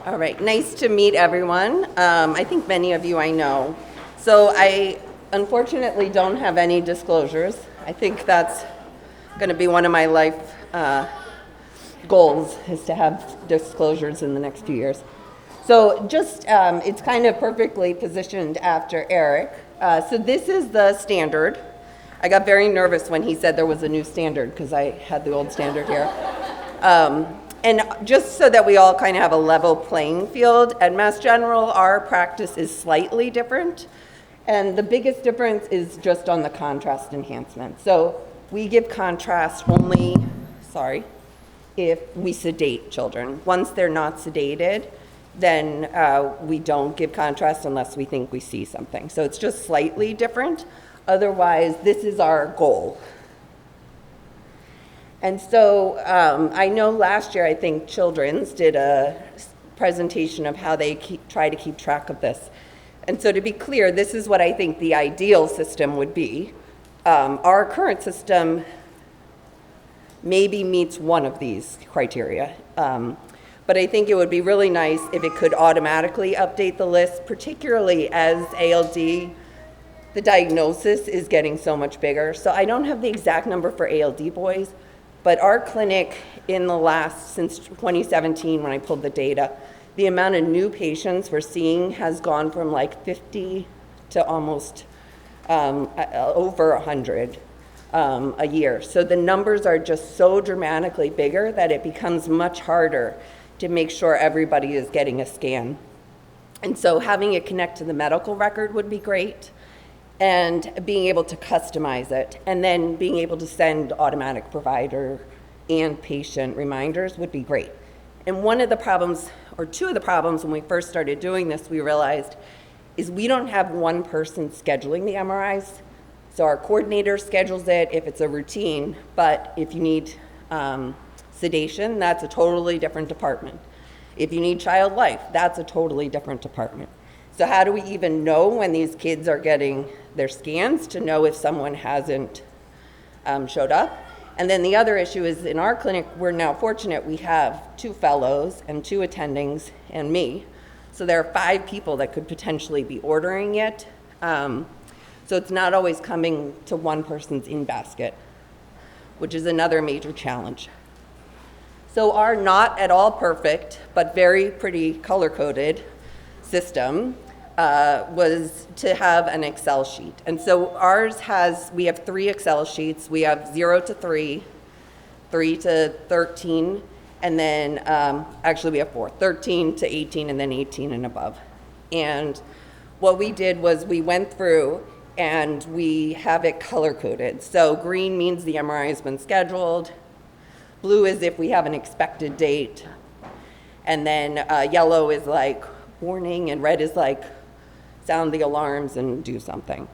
All right, nice to meet everyone. I think many of you I know. So I unfortunately don't have any disclosures. I think that's going to be one of my life goals, is to have disclosures in the next few years. So just, it's kind of perfectly positioned after Eric. So this is the standard. I got very nervous when he said there was a new standard because I had the old standard here. And just so that we all kind of have a level playing field, at Mass General, our practice is slightly different. And the biggest difference is just on the contrast enhancement. So we give contrast only, if we sedate children. Once they're not sedated, then we don't give contrast unless we think we see something. So it's just slightly different. Otherwise, this is our goal. And so I know last year, I think Children's did a presentation of how they try to keep track of this. And so to be clear, this is what I think the ideal system would be. Our current system maybe meets one of these criteria. But I think it would be really nice if it could automatically update the list, particularly as ALD, the diagnosis is getting so much bigger. So I don't have the exact number for ALD boys, but our clinic since 2017, when I pulled the data, the amount of new patients we're seeing has gone from like 50 to almost over 100 a year. So the numbers are just so dramatically bigger that it becomes much harder to make sure everybody is getting a scan. And so having it connect to the medical record would be great, and being able to customize it, and then being able to send automatic provider and patient reminders would be great. And one of the problems, or two of the problems when we first started doing this, we realized, is we don't have one person scheduling the MRIs. So our coordinator schedules it if it's a routine, but if you need sedation, that's a totally different department. If you need child life, that's a totally different department. So how do we even know when these kids are getting their scans to know if someone hasn't showed up? And then the other issue is, in our clinic, we're now fortunate we have 2 fellows and 2 attendings and me. So there are 5 people that could potentially be ordering it. So it's not always coming to one person's in-basket, which is another major challenge. So our not at all perfect, but very pretty color-coded system was to have an Excel sheet. And so we have 3 Excel sheets. We have 0 to 3, 3 to 13, and then actually we have 4, 13 to 18, and then 18 and above. And what we did was we went through and we have it color-coded. So green means the MRI has been scheduled. Blue is if we have an expected date. And then yellow is like warning, and red is like sound the alarms and do something.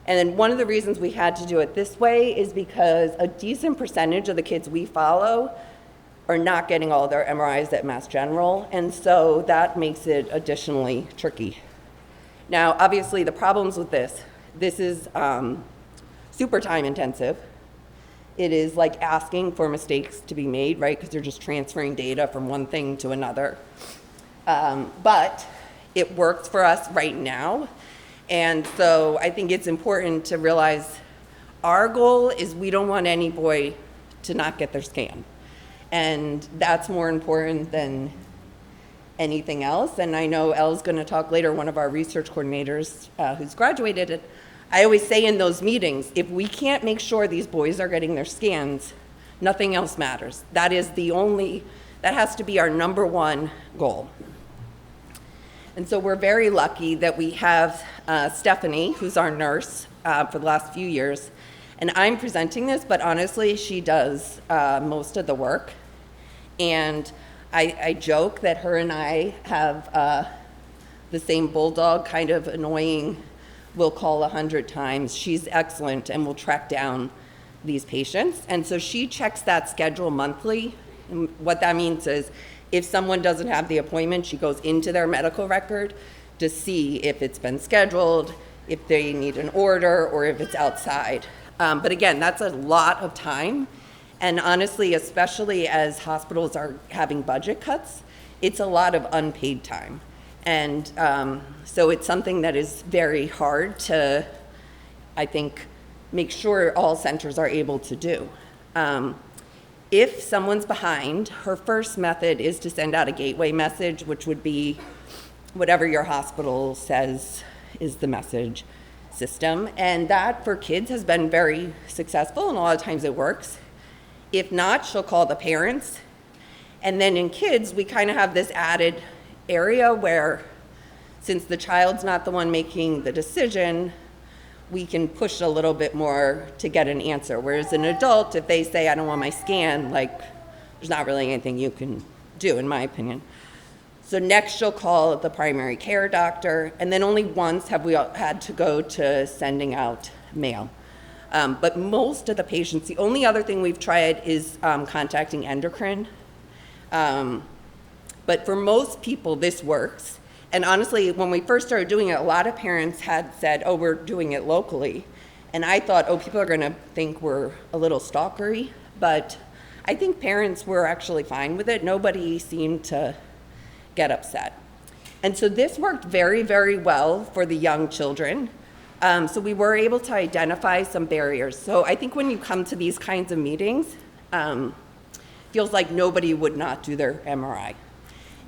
And then one of the reasons we had to do it this way is because a decent percentage of the kids we follow are not getting all their MRIs at Mass General, and so that makes it additionally tricky. Now, obviously, the problems with this is super time intensive. It is like asking for mistakes to be made, right? Because you're just transferring data from one thing to another. But it works for us right now. And so I think it's important to realize our goal is we don't want any boy to not get their scan. And that's more important than anything else. And I know Elle's going to talk later, one of our research coordinators who's graduated. I always say in those meetings, if we can't make sure these boys are getting their scans, nothing else matters. That has to be our number one goal. And so we're very lucky that we have Stephanie, who's our nurse for the last few years. And I'm presenting this, but honestly, she does most of the work. And I joke that her and I have the same bulldog, kind of annoying, we'll call 100 times. She's excellent and will track down these patients. And so she checks that schedule monthly. And what that means is if someone doesn't have the appointment, she goes into their medical record to see if it's been scheduled, if they need an order, or if it's outside. But again, that's a lot of time. And honestly, especially as hospitals are having budget cuts, it's a lot of unpaid time. And so it's something that is very hard to, I think, make sure all centers are able to do. If someone's behind, her first method is to send out a gateway message, which would be whatever your hospital says is the message system. And that for kids has been very successful, and a lot of times it works. If not, she'll call the parents. And then in kids, we kind of have this added area where, since the child's not the one making the decision, we can push a little bit more to get an answer. Whereas an adult, if they say, I don't want my scan, like, there's not really anything you can do, in my opinion. So next she'll call the primary care doctor, and then only once have we had to go to sending out mail. But most of the patients, the only other thing we've tried is contacting endocrine. But for most people, this works. And honestly, when we first started doing it, a lot of parents had said, oh, we're doing it locally. And I thought, oh, people are gonna think we're a little stalkery. But I think parents were actually fine with it. Nobody seemed to get upset. And so this worked very, very well for the young children. So we were able to identify some barriers. So I think when you come to these kinds of meetings, feels like nobody would not do their MRI.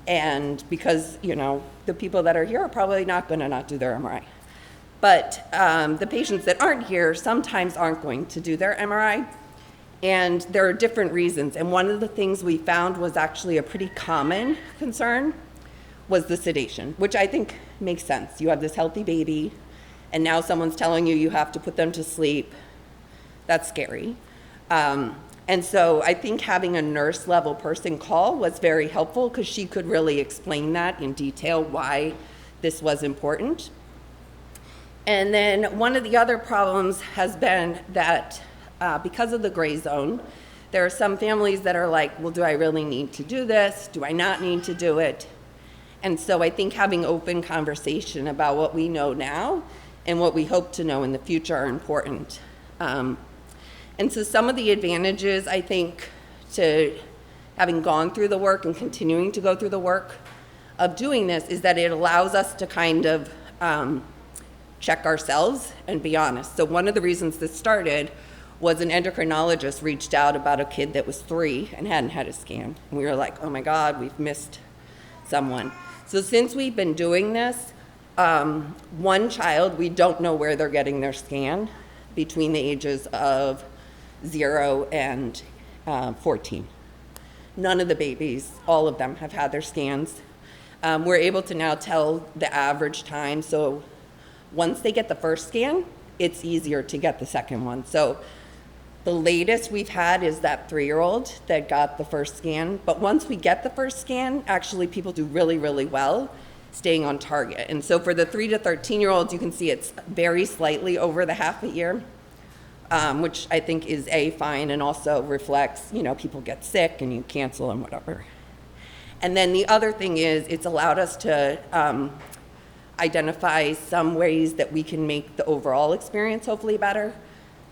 And because, you know, the people that are here are probably not gonna not do their MRI. But the patients that aren't here sometimes aren't going to do their MRI. And there are different reasons. And one of the things we found was actually a pretty common concern was the sedation, which I think makes sense. You have this healthy baby, and now someone's telling you you have to put them to sleep. That's scary. And so I think having a nurse level person call was very helpful because she could really explain that in detail why this was important. And then one of the other problems has been that because of the gray zone, there are some families that are like, well, do I really need to do this? Do I not need to do it? And so I think having open conversation about what we know now and what we hope to know in the future are important. And so some of the advantages, I think, to having gone through the work and continuing to go through the work of doing this is that it allows us to kind of check ourselves and be honest. So one of the reasons this started was an endocrinologist reached out about a kid that was 3 and hadn't had a scan. And we were like, oh my God, we've missed someone. So since we've been doing this, one child, we don't know where they're getting their scan between the ages of 0 and 14. None of the babies, all of them have had their scans. We're able to now tell the average time. So once they get the first scan, it's easier to get the second one. So the latest we've had is that 3-year-old that got the first scan. But once we get the first scan, actually people do really, really well staying on target. And so for the 3 to 13-year-olds, you can see it's very slightly over the half a year, which I think is fine and also reflects, you know, people get sick and you cancel and whatever. And then the other thing is it's allowed us to identify some ways that we can make the overall experience hopefully better.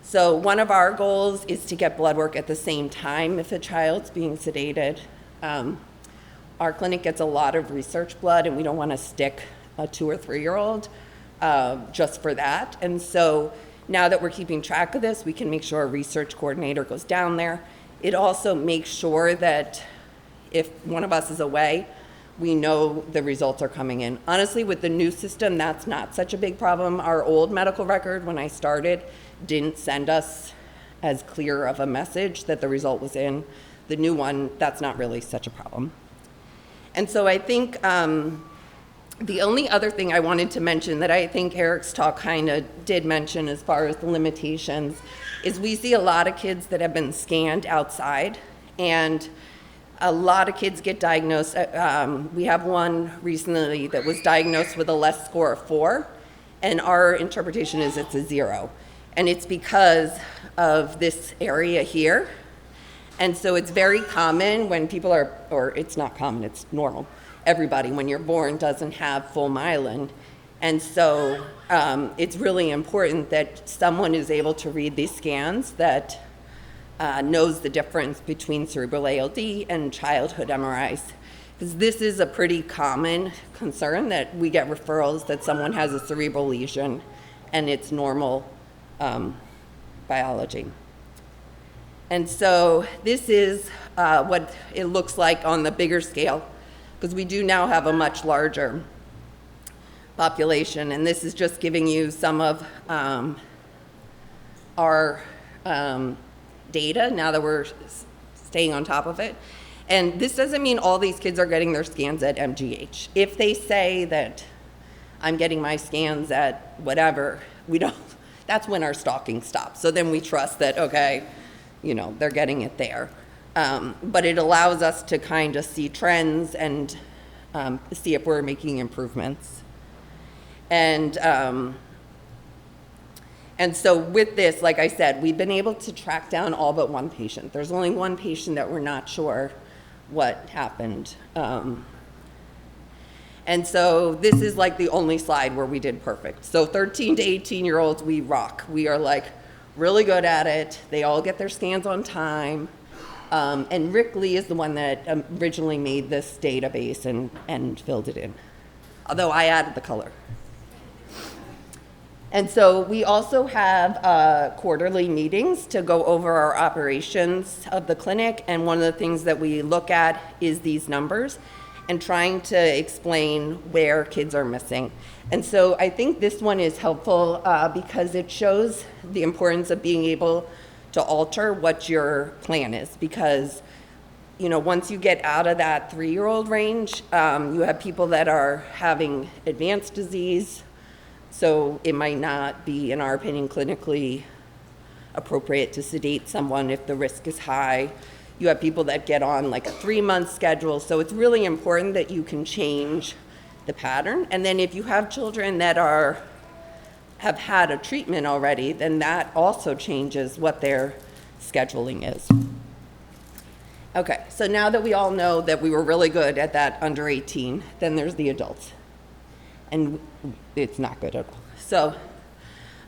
So one of our goals is to get blood work at the same time if a child's being sedated. Our clinic gets a lot of research blood and we don't want to stick a 2 or 3-year-old just for that. And so now that we're keeping track of this, we can make sure a research coordinator goes down there. It also makes sure that if one of us is away, we know the results are coming in. Honestly, with the new system, that's not such a big problem. Our old medical record, when I started, didn't send us as clear of a message that the result was in. The new one, that's not really such a problem. And so I think the only other thing I wanted to mention that I think Eric's talk kind of did mention as far as the limitations is we see a lot of kids that have been scanned outside, and a lot of kids get diagnosed. We have one recently that was diagnosed with a less score of 4, and our interpretation is it's a 0. And it's because of this area here. And so it's very common when people are, or it's not common, it's normal. Everybody, when you're born, doesn't have full myelin. And so it's really important that someone is able to read these scans that knows the difference between cerebral ALD and childhood MRIs. Because this is a pretty common concern that we get referrals that someone has a cerebral lesion and it's normal biology. And so this is what it looks like on the bigger scale, because we do now have a much larger population. And this is just giving you some of our data now that we're staying on top of it. And this doesn't mean all these kids are getting their scans at MGH. If they say that I'm getting my scans at whatever, we don't, that's when our stalking stops. So then we trust that, okay, you know, they're getting it there. But it allows us to kind of see trends and see if we're making improvements. And so with this, like I said, we've been able to track down all but one patient. There's only one patient that we're not sure what happened. And so this is like the only slide where we did perfect. So 13 to 18-year-olds, we rock. We are like really good at it. They all get their scans on time. And Rick Lee is the one that originally made this database and filled it in, although I added the color. And so we also have quarterly meetings to go over our operations of the clinic. And one of the things that we look at is these numbers and trying to explain where kids are missing. And so I think this one is helpful because it shows the importance of being able to alter what your plan is. Because, you know, once you get out of that 3-year-old range, you have people that are having advanced disease. So it might not be, in our opinion, clinically appropriate to sedate someone if the risk is high. You have people that get on like a 3-month schedule. So it's really important that you can change the pattern. And then if you have children that have had a treatment already, then that also changes what their scheduling is. Okay, so now that we all know that we were really good at that under 18, then there's the adults. And it's not good at all. So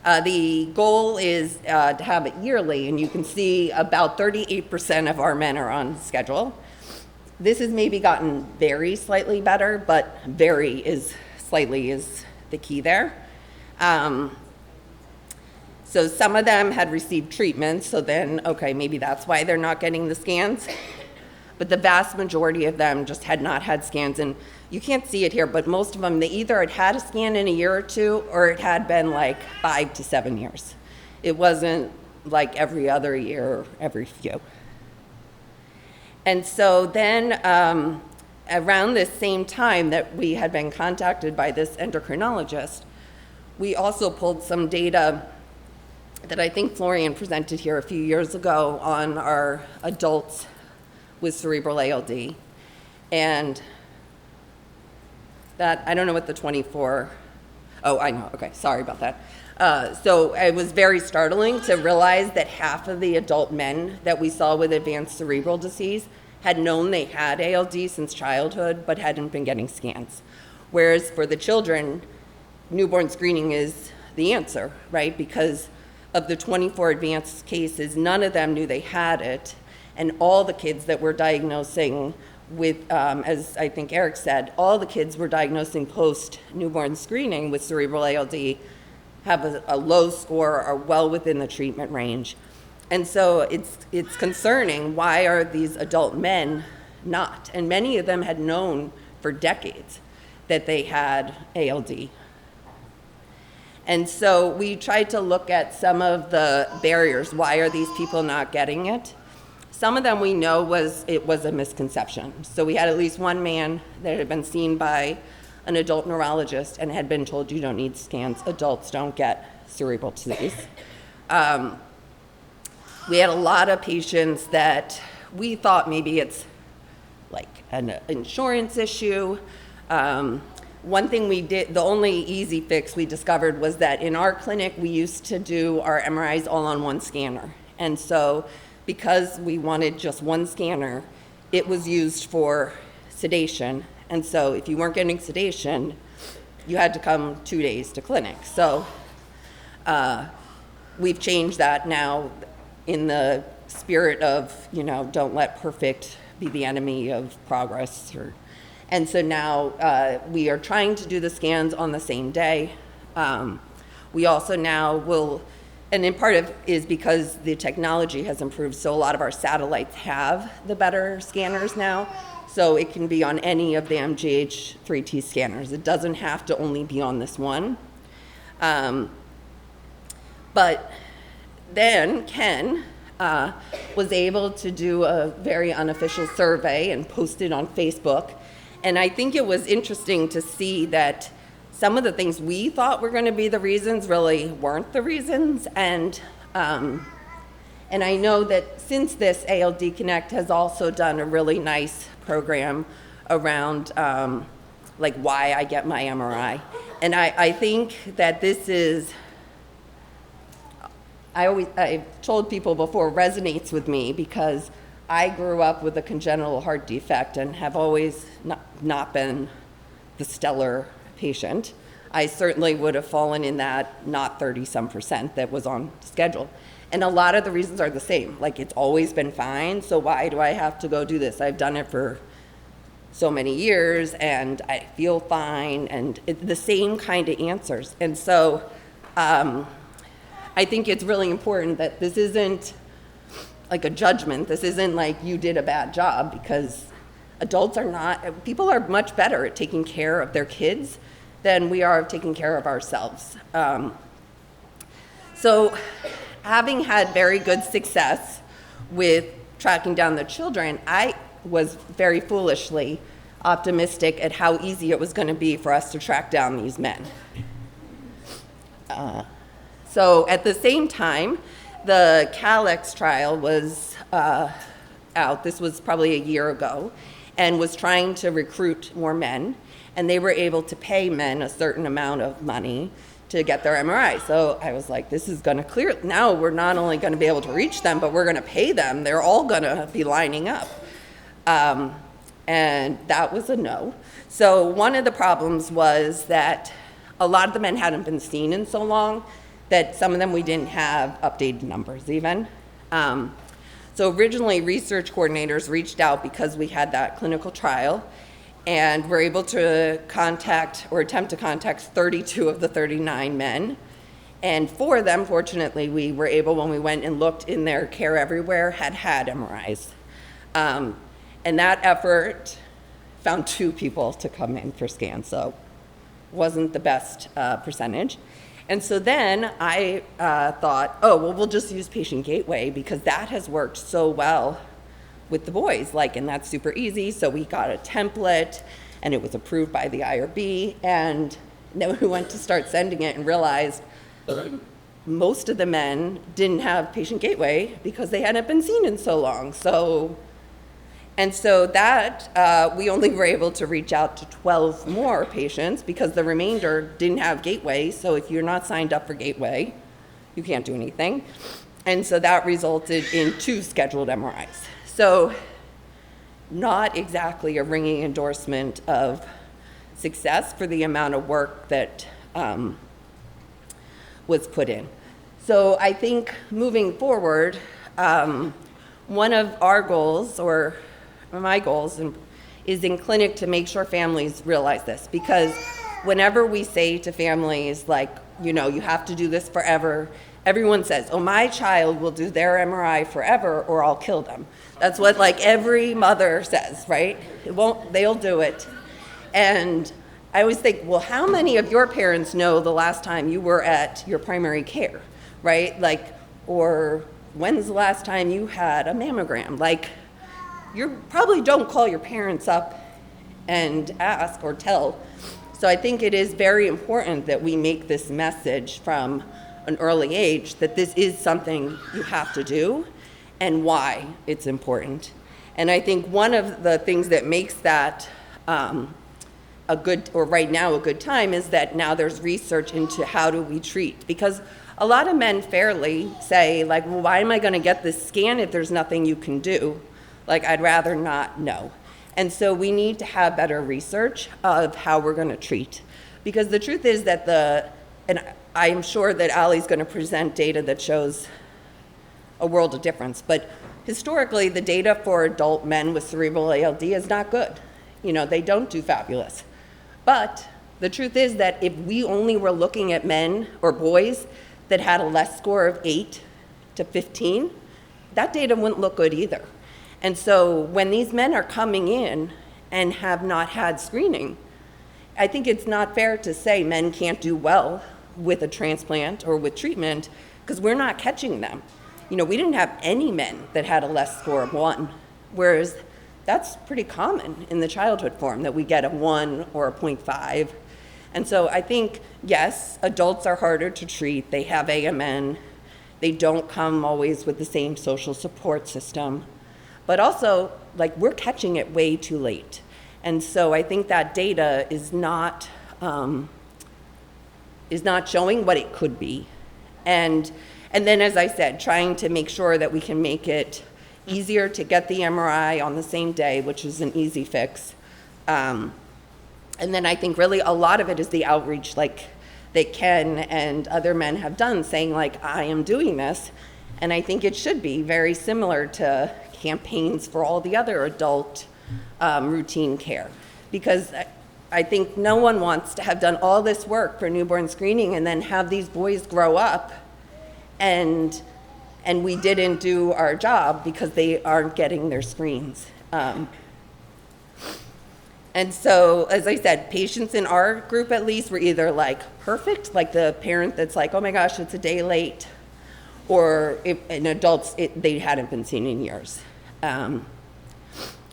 the goal is to have it yearly, and you can see about 38% of our men are on schedule. This has maybe gotten very slightly better, but very is slightly is the key there. So some of them had received treatment, so then, okay, maybe that's why they're not getting the scans. But the vast majority of them just had not had scans. And you can't see it here, but most of them, they either had had a scan in a year or two, or it had been like 5 to 7 years. It wasn't like every other year or every few. And so then around this same time that we had been contacted by this endocrinologist, we also pulled some data that I think Florian presented here a few years ago on our adults with cerebral ALD. And that, I don't know what the 24, oh, I know, okay, sorry about that. So it was very startling to realize that half of the adult men that we saw with advanced cerebral disease had known they had ALD since childhood, but hadn't been getting scans. Whereas for the children, newborn screening is the answer, right? Because of the 24 advanced cases, none of them knew they had it. And all the kids that we're diagnosing with, as I think Eric said, all the kids we're diagnosing post-newborn screening with cerebral ALD have a low score, are well within the treatment range. And so it's concerning, why are these adult men not? And many of them had known for decades that they had ALD. And so we tried to look at some of the barriers. Why are these people not getting it? Some of them we know it was a misconception. So we had at least one man that had been seen by an adult neurologist and had been told, you don't need scans, adults don't get cerebral disease. We had a lot of patients that we thought maybe it's like an insurance issue. One thing we did, the only easy fix we discovered was that in our clinic, we used to do our MRIs all on one scanner. And so because we wanted just one scanner, it was used for sedation. And so if you weren't getting sedation, you had to come 2 days to clinic. So we've changed that now in the spirit of, don't let perfect be the enemy of progress. And so now we are trying to do the scans on the same day. We also now will, and in part of is because the technology has improved, so a lot of our satellites have the better scanners now. So it can be on any of the MGH3T scanners. It doesn't have to only be on this one. But then Ken was able to do a very unofficial survey and post it on Facebook. And I think it was interesting to see that some of the things we thought were going to be the reasons really weren't the reasons. And I know that since this, ALD Connect has also done a really nice program around like why I get my MRI. And I think that this is, I've told people before, resonates with me because I grew up with a congenital heart defect and have always not been the stellar patient. I certainly would have fallen in that not 30-some% that was on schedule. And a lot of the reasons are the same. Like, it's always been fine, so why do I have to go do this? I've done it for so many years, and I feel fine, and it's the same kind of answers. And so I think it's really important that this isn't like a judgment. This isn't like you did a bad job, because adults are not, people are much better at taking care of their kids than we are taking care of ourselves. So having had very good success with tracking down the children, I was very foolishly optimistic at how easy it was going to be for us to track down these men. So at the same time, the Calyx trial was out. This was probably a year ago, and was trying to recruit more men, and they were able to pay men a certain amount of money to get their MRI. So I was like, this is going to clear. Now we're not only going to be able to reach them, but we're going to pay them. They're all going to be lining up. And that was a no. So one of the problems was that a lot of the men hadn't been seen in so long that some of them we didn't have updated numbers even. So originally research coordinators reached out because we had that clinical trial, and were able to contact or attempt to contact 32 of the 39 men. And 4 of them, fortunately, we were able, when we went and looked in their Care Everywhere, had MRIs. And that effort found 2 people to come in for scans, so wasn't the best percentage. And so then I thought, oh, well, we'll just use Patient Gateway because that has worked so well with the boys, and that's super easy. So we got a template, and it was approved by the IRB, and then we went to start sending it and realized most of the men didn't have Patient Gateway because they hadn't been seen in so long. So that we only were able to reach out to 12 more patients because the remainder didn't have Gateway. So if you're not signed up for Gateway, you can't do anything. And so that resulted in 2 scheduled MRIs. So not exactly a ringing endorsement of success for the amount of work that was put in. So I think moving forward, one of our goals, or my goals, is in clinic to make sure families realize this. Because whenever we say to families, you have to do this forever, everyone says, oh, my child will do their MRI forever or I'll kill them. That's what every mother says, right? They'll do it. And I always think, well, how many of your parents know the last time you were at your primary care, right? Or when's the last time you had a mammogram? You probably don't call your parents up and ask or tell. So I think it is very important that we make this message from an early age that this is something you have to do and why it's important. And I think one of the things that makes that right now a good time is that now there's research into how do we treat. Because a lot of men fairly say, well, why am I going to get this scan if there's nothing you can do? I'd rather not know. And so we need to have better research of how we're going to treat. Because the truth is that and I'm sure that Ali's going to present data that shows a world of difference, but historically the data for adult men with cerebral ALD is not good. they don't do fabulous. But the truth is that if we only were looking at men or boys that had a less score of 8 to 15, that data wouldn't look good either. And so when these men are coming in and have not had screening, I think it's not fair to say men can't do well with a transplant or with treatment because we're not catching them. We didn't have any men that had a less score of 1, whereas that's pretty common in the childhood form that we get a 1 or a 0.5. And so I think, yes, adults are harder to treat. They have AMN. They don't come always with the same social support system. But also, we're catching it way too late. And so I think that data is not showing what it could be. And then, as I said, trying to make sure that we can make it easier to get the MRI on the same day, which is an easy fix. And then I think really a lot of it is the outreach, that Ken and other men have done, saying I am doing this. And I think it should be very similar to campaigns for all the other adult routine care. Because I think no one wants to have done all this work for newborn screening and then have these boys grow up and we didn't do our job because they aren't getting their screens. And so, as I said, patients in our group at least were either perfect, like the parent that's oh my gosh, it's a day late, or in adults, they hadn't been seen in years. And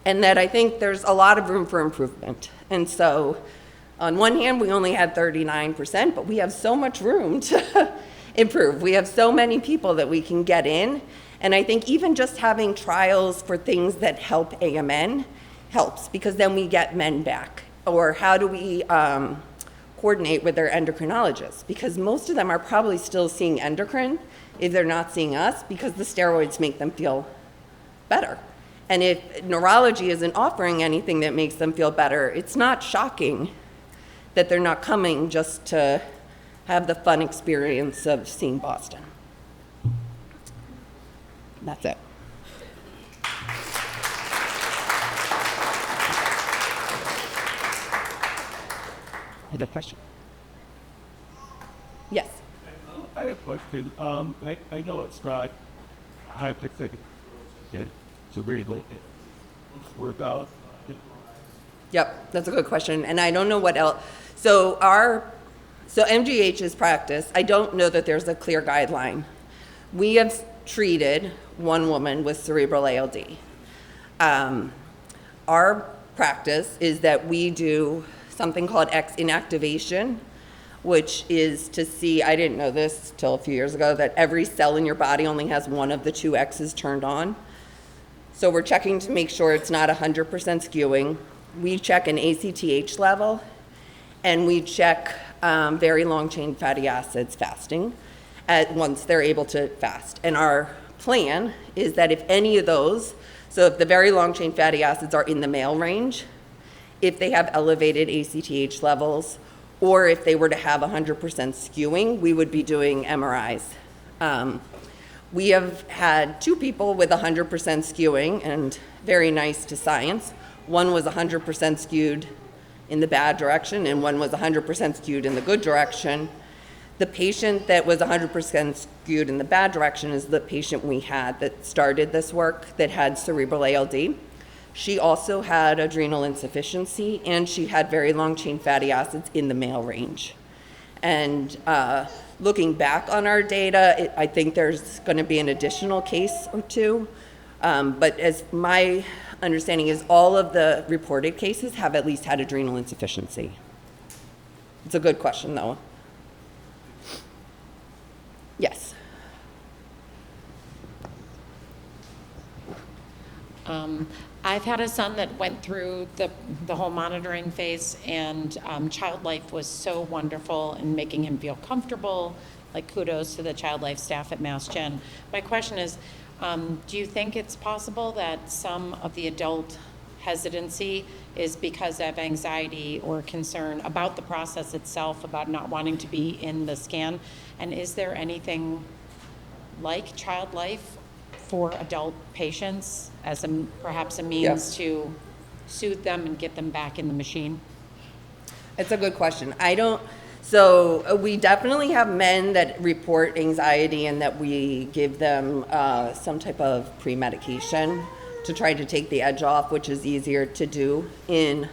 that I think there's a lot of room for improvement. And so, on one hand, we only had 39%, but we have so much room to improve. We have so many people that we can get in. And I think even just having trials for things that help AMN helps, because then we get men back. Or how do we coordinate with their endocrinologists? Because most of them are probably still seeing endocrine if they're not seeing us, because the steroids make them feel better. And if neurology isn't offering anything that makes them feel better, it's not shocking that they're not coming just to have the fun experience of seeing Boston. That's it. I have a question. Yes. I have a question. I know it's not high fixing to really work out. Yep, that's a good question. And I don't know what else. So MGH's practice, I don't know that there's a clear guideline. We have treated one woman with cerebral ALD. Our practice is that we do something called X inactivation, which is to see, I didn't know this till a few years ago, that every cell in your body only has one of the 2 X's turned on. So we're checking to make sure it's not 100% skewing. We check an ACTH level, and we check very long-chain fatty acids fasting once they're able to fast. And our plan is that if any of those, so if the very long-chain fatty acids are in the male range, if they have elevated ACTH levels, or if they were to have 100% skewing, we would be doing MRIs. We have had 2 people with 100% skewing, and very nice to science. One was 100% skewed in the bad direction, and one was 100% skewed in the good direction. The patient that was 100% skewed in the bad direction is the patient we had that started this work that had cerebral ALD. She also had adrenal insufficiency, and she had very long-chain fatty acids in the male range. And looking back on our data, I think there's going to be an additional case or 2. But as my understanding is, all of the reported cases have at least had adrenal insufficiency. It's a good question, though. Yes. I've had a son that went through the whole monitoring phase, and Child Life was so wonderful in making him feel comfortable. Kudos to the Child Life staff at Mass Gen. My question is, do you think it's possible that some of the adult hesitancy is because of anxiety or concern about the process itself, about not wanting to be in the scan? And is there anything like Child Life for adult patients as perhaps a means to soothe them and get them back in the machine? It's a good question. So we definitely have men that report anxiety and that we give them some type of pre-medication to try to take the edge off, which is easier to do in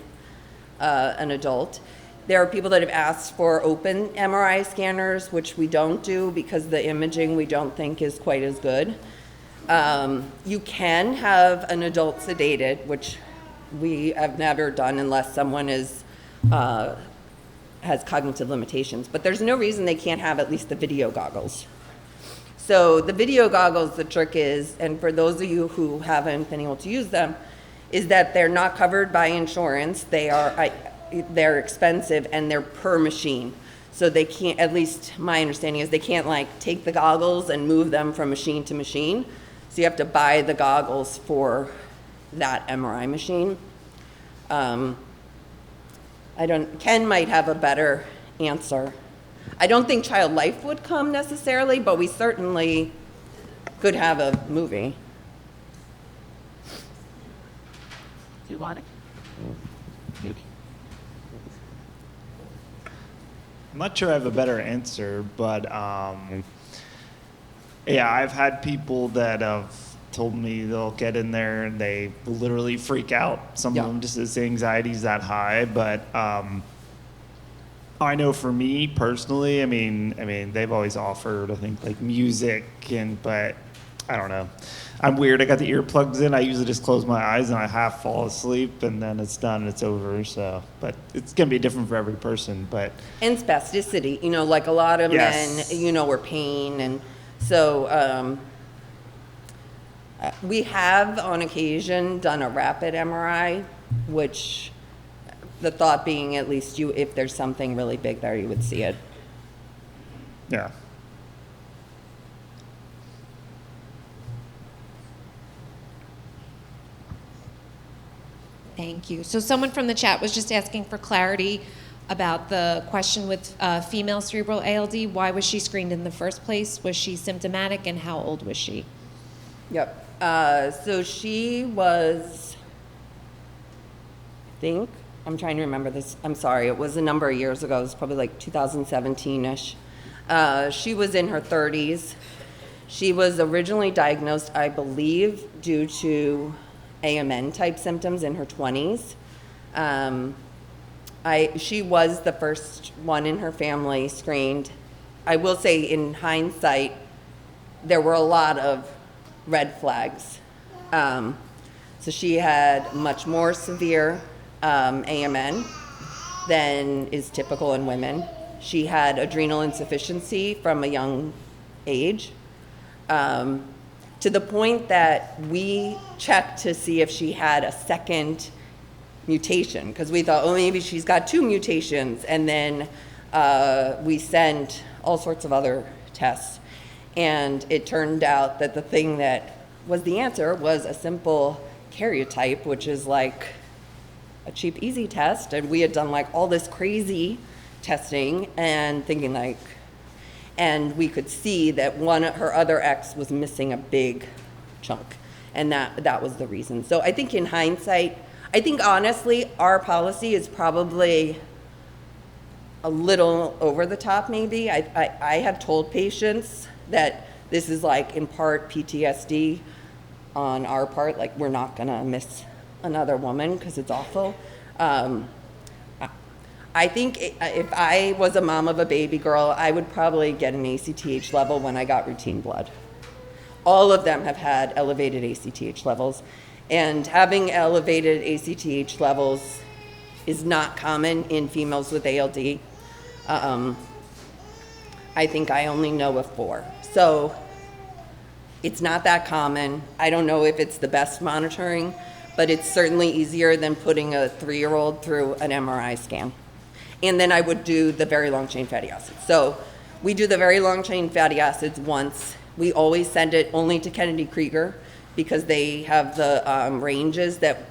an adult. There are people that have asked for open MRI scanners, which we don't do because the imaging we don't think is quite as good. You can have an adult sedated, which we have never done unless someone has cognitive limitations, but there's no reason they can't have at least the video goggles. So the video goggles, the trick is, and for those of you who haven't been able to use them, is that they're not covered by insurance. They're expensive and they're per machine. So they can't, at least my understanding is they can't like take the goggles and move them from machine to machine. So you have to buy the goggles for that MRI machine. Ken might have a better answer. I don't think Child Life would come necessarily, but we certainly could have a movie. Do you want it? I'm not sure I have a better answer, but yeah, I've had people that have told me they'll get in there and they literally freak out. Some of them just as anxiety's that high, but I know for me personally, I mean, they've always offered, I think, like music, but I don't know. I'm weird. I got the earplugs in. I usually just close my eyes and I half fall asleep, and then it's done and it's over. So, but it's gonna be different for every person. But And spasticity, like a lot of Yes. men, were pain, and so we have on occasion done a rapid MRI, which the thought being at least if there's something really big there, you would see it. yeah. Thank you. So someone from the chat was just asking for clarity about the question with female cerebral ALD. Why was she screened in the first place? Was she symptomatic, and how old was she? Yep. So she was, I'm trying to remember this. I'm sorry. It was a number of years ago. It was probably like 2017-ish. She was in her 30s. She was originally diagnosed, I believe, due to AMN type symptoms in her 20s. She was the first one in her family screened. I will say in hindsight, there were a lot of red flags. So she had much more severe AMN than is typical in women. She had adrenal insufficiency from a young age. To the point that we checked to see if she had a second mutation, because we thought, maybe she's got 2 mutations, and then we sent all sorts of other tests. And it turned out that the thing that was the answer was a simple karyotype, which is like a cheap, easy test. And we had done like all this crazy testing and thinking and we could see that her other X was missing a big chunk, and that was the reason. So I think in hindsight, honestly, our policy is probably a little over the top maybe. I have told patients that this is like in part PTSD on our part, like we're not gonna miss another woman because it's awful. I think if I was a mom of a baby girl, I would probably get an ACTH level when I got routine blood. All of them have had elevated ACTH levels, and having elevated ACTH levels is not common in females with ALD. I think I only know of 4. So it's not that common. I don't know if it's the best monitoring, but it's certainly easier than putting a 3-year-old through an MRI scan. And then I would do the very long chain fatty acids. So we do the very long chain fatty acids once. We always send it only to Kennedy Krieger because they have the ranges that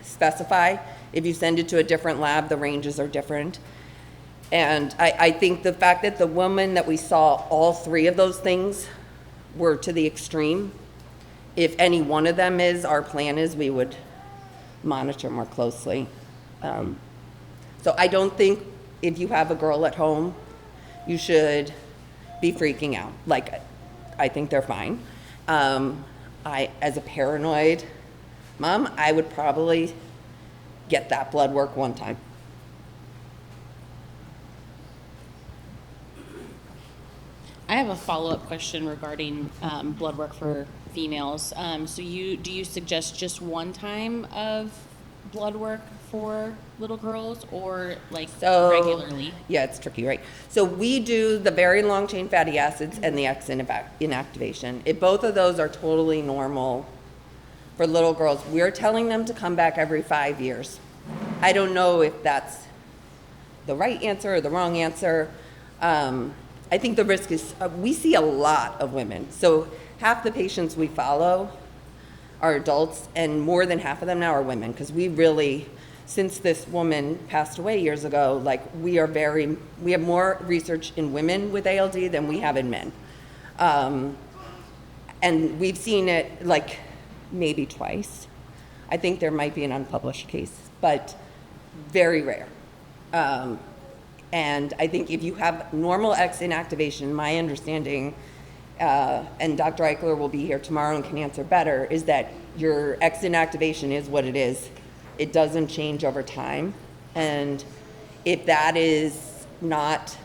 specify. If you send it to a different lab, the ranges are different. And I think the fact that the woman that we saw all 3 of those things were to the extreme, if any one of them is, our plan is we would monitor more closely. So I don't think if you have a girl at home, you should be freaking out. Like, I think they're fine. As a paranoid mom, I would probably get that blood work one time. I have a follow-up question regarding blood work for females. Do you suggest just one time of blood work for little girls, or like regularly? Yeah, it's tricky, right? So we do the very long chain fatty acids and the X inactivation. If both of those are totally normal for little girls, we're telling them to come back every 5 years. I don't know if that's the right answer or the wrong answer. I think the risk is, we see a lot of women. So half the patients we follow are adults, and more than half of them now are women, because we really, since this woman passed away years ago, like we have more research in women with ALD than we have in men. And we've seen it like maybe twice. I think there might be an unpublished case, but very rare. And I think if you have normal X inactivation, my understanding, and Dr. Eichler will be here tomorrow and can answer better, is that your X inactivation is what it is. It doesn't change over time. And if that is not,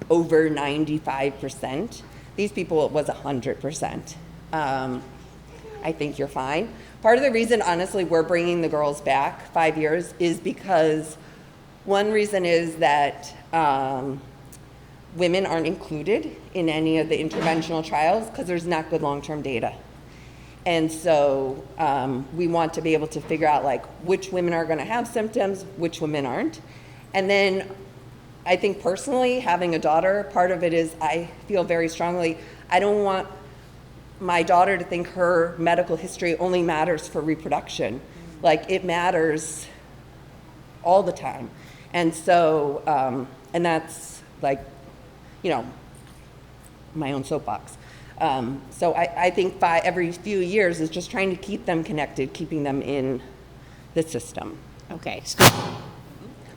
over 95%, these people, it was 100%. I think you're fine. Part of the reason, honestly, we're bringing the girls back 5 years is because one reason is that women aren't included in any of the interventional trials because there's not good long-term data. And so we want to be able to figure out like which women are going to have symptoms, which women aren't. And then I think personally, having a daughter, part of it is I feel very strongly, I don't want my daughter to think her medical history only matters for reproduction. Like it matters all the time. And so, and that's like, my own soapbox. So I think every few years is just trying to keep them connected, keeping them in the system. Okay.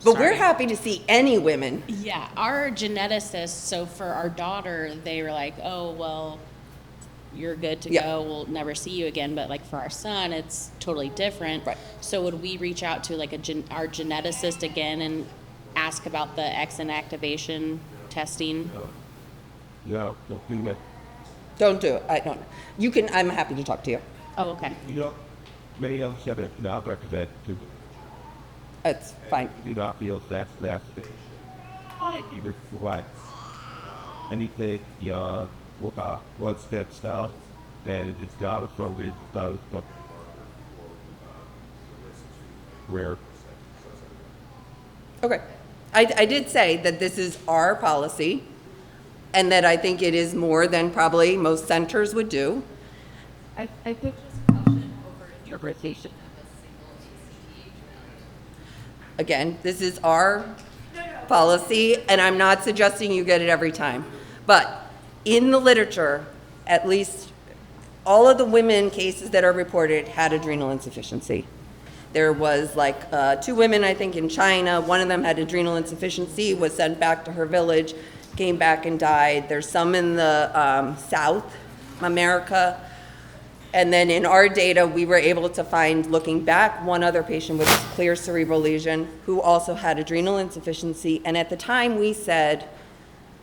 But we're happy to see any women. Yeah, our geneticists, so for our daughter, they were like, oh, well, you're good to Yeah. go. We'll never see you again. But like for our son, it's totally different. Right. So would we reach out to like our geneticist again and ask about the X inactivation testing? Yeah, don't do that. Don't do it. I don't. You can. I'm happy to talk to you. Oh, okay. Many of us have it not recommend to It's fine. do not feel that's either what anything one step down, and it's not a focus, it's not a rare. Okay. I did say that this is our policy, and that I think it is more than probably most centers would do. I think just caution over interpretation of a single ACTH. Again, this is our policy, and I'm not suggesting you get it every time. But in the literature, at least all of the women cases that are reported had adrenal insufficiency. There was like 2 women, I think, in China. One of them had adrenal insufficiency, was sent back to her village, came back and died. There's some in the South America. And then in our data, we were able to find, looking back, one other patient with clear cerebral lesion who also had adrenal insufficiency. And at the time we said,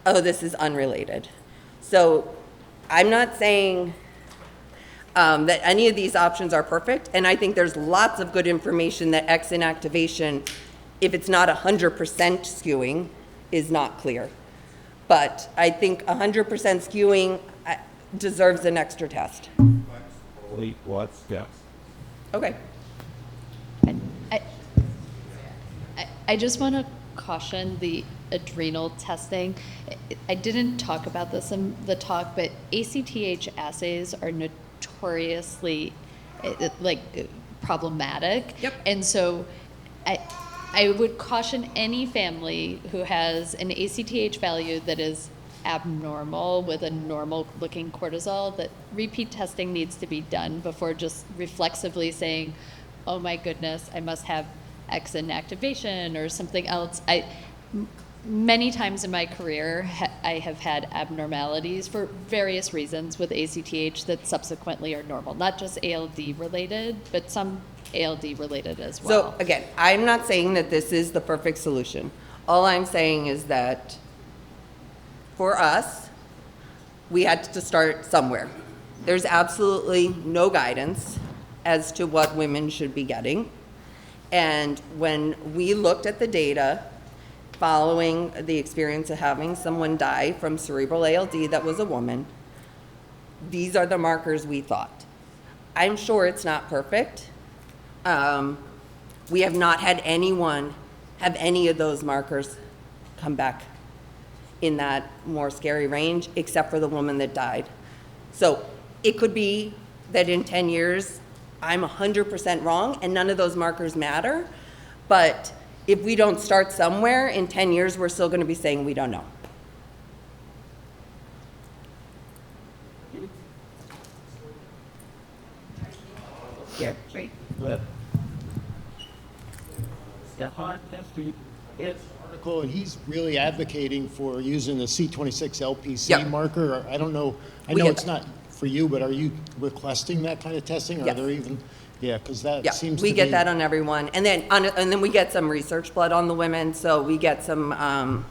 oh, this is unrelated. So I'm not saying that any of these options are perfect. And I think there's lots of good information that X inactivation, if it's not 100% skewing, is not clear. But I think 100% skewing deserves an extra test. Only one step. Okay. I just want to caution the adrenal testing. I didn't talk about this in the talk, but ACTH assays are notoriously problematic. Yep. And so I would caution any family who has an ACTH value that is abnormal with a normal looking cortisol that repeat testing needs to be done before just reflexively saying, oh my goodness, I must have X inactivation or something else. Many times in my career, I have had abnormalities for various reasons with ACTH that subsequently are normal, not just ALD related, but some ALD related as well. So again, I'm not saying that this is the perfect solution. All I'm saying is that for us, we had to start somewhere. There's absolutely no guidance as to what women should be getting. And when we looked at the data following the experience of having someone die from cerebral ALD that was a woman, these are the markers we thought. I'm sure it's not perfect. We have not had anyone have any of those markers come back in that more scary range, except for the woman that died. So it could be that in 10 years, I'm 100% wrong and none of those markers matter. But if we don't start somewhere, in 10 years, we're still going to be saying we don't know. Yeah, great. But Stefan, Article, and he's really advocating for using the C26 LPC Yep. marker. I don't know, I We know get it's not for you, but are you requesting that kind of testing? Or Yes. are there even, yeah, because that Yeah, seems to we be. get that on everyone. And then we get some research blood on the women, so we get some,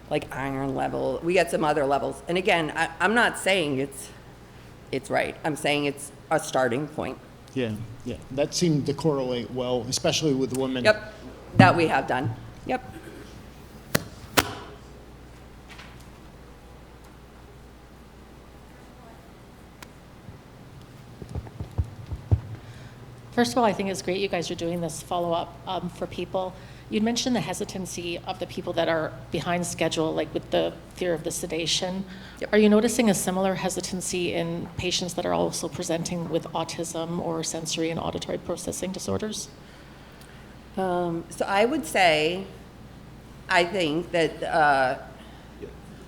like iron level, we get some other levels. And again, I'm not saying it's right. I'm saying it's a starting point. Yeah, yeah, that seemed to correlate well, especially with the women. Yep, that we have done. Yep. First of all, I think it's great you guys are doing this follow-up for people. You'd mentioned the hesitancy of the people that are behind schedule, like with the fear of the sedation. Yep. Are you noticing a similar hesitancy in patients that are also presenting with autism or sensory and auditory processing disorders? So I would say, I think that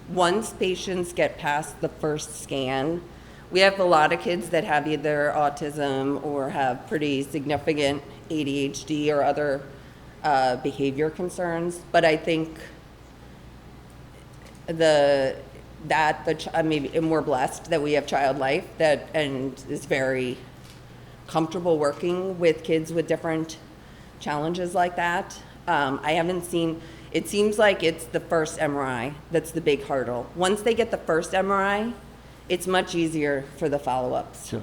once patients get past the first scan, we have a lot of kids that have either autism or have pretty significant ADHD or other behavior concerns. But I think maybe and we're blessed that we have Child Life and is very comfortable working with kids with different challenges like that. I haven't seen, it seems like it's the first MRI that's the big hurdle. Once they get the first MRI, it's much easier for the follow-ups. Sure.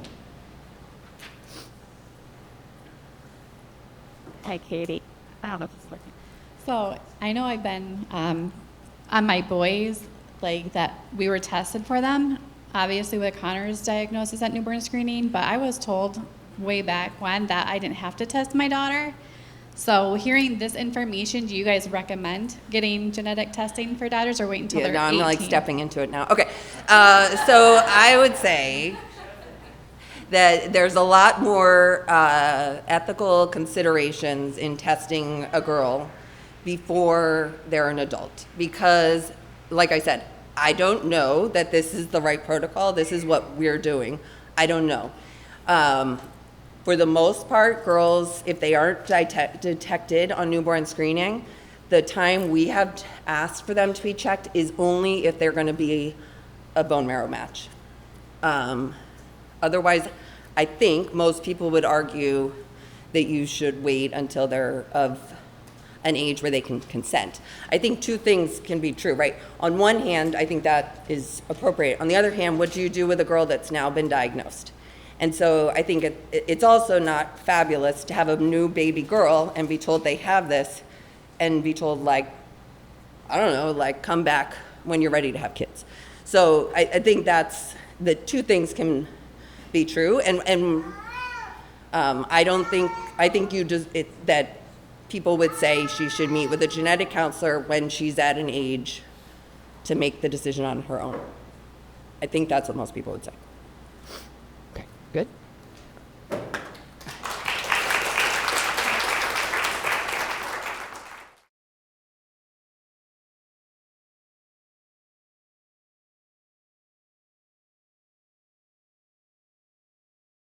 Hi, Katie. I don't know if it's working. So I know I've been on my boys, like that we were tested for them, obviously with Connor's diagnosis at newborn screening, but I was told way back when that I didn't have to test my daughter. So hearing this information, do you guys recommend getting genetic testing for daughters or wait until Yeah, they're no, I'm 18? like stepping into it now. Okay, so I would say that there's a lot more ethical considerations in testing a girl before they're an adult. Because, like I said, I don't know that this is the right protocol. This is what we're doing. I don't know. For the most part, girls, if they aren't detected on newborn screening, the time we have asked for them to be checked is only if they're going to be a bone marrow match. Otherwise, I think most people would argue that you should wait until they're of an age where they can consent. I think two things can be true, right? On one hand, I think that is appropriate. On the other hand, what do you do with a girl that's now been diagnosed? And so I think it's also not fabulous to have a new baby girl and be told they have this and be told, like, I don't know, like, come back when you're ready to have kids. So I think that's, the two things can be true. And I think you just, that people would say she should meet with a genetic counselor when she's at an age to make the decision on her own. I think that's what most people would say.